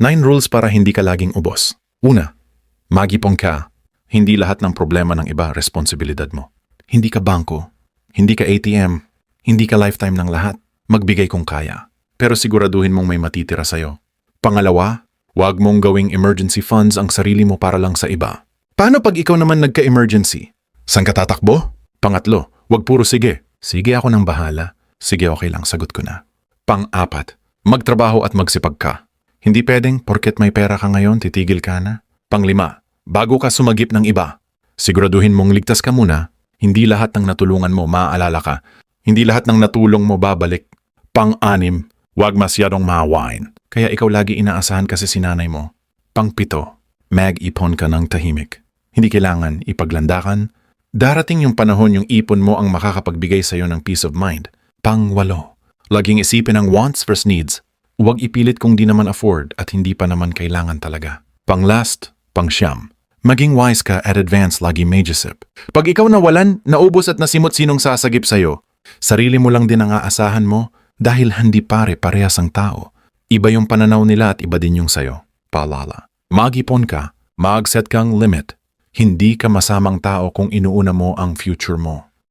9 rules para hindi ka laging ubos. Una, mag-ipon ka. Hindi lahat ng problema ng iba responsibilidad mo. Hindi ka bangko, hindi ka ATM, hindi ka lifetime ng lahat. Magbigay kung kaya. Pero siguraduhin mong may matitira sa'yo. Pangalawa, huwag mong gawing emergency funds ang sarili mo para lang sa iba. Paano pag ikaw naman nagka-emergency? Saan ka tatakbo? Pangatlo, huwag puro sige. Sige ako nang bahala. Sige okay lang, sagot ko na. Pang-apat, magtrabaho at magsipag ka. Hindi pwedeng porket may pera ka ngayon, titigil ka na. Pang-lima, bago ka sumagip ng iba, siguraduhin mong ligtas ka muna. Hindi lahat ng natulungan mo maaalala ka. Hindi lahat ng natulong mo babalik. Pang-anim, huwag masyadong maawain. Kaya ikaw lagi inaasahan kasi si nanay mo. Pang-pito, mag-ipon ka ng tahimik. Hindi kailangan ipaglandakan. Darating yung panahon yung ipon mo ang makakapagbigay sa'yo ng peace of mind. Pang-walo, laging isipin ang wants versus needs. Huwag ipilit kung di naman afford at hindi pa naman kailangan talaga. Pang-last, pang-siyam, maging wise ka at advance lagi major-sip. Pag ikaw nawalan, naubos at nasimot sinong sasagip sa'yo, sarili mo lang din ang aasahan mo dahil hindi pare-parehas ang tao. Iba yung pananaw nila at iba din yung sayo. Paalala, mag-ipon ka, mag-set kang limit. Hindi ka masamang tao kung inuuna mo ang future mo.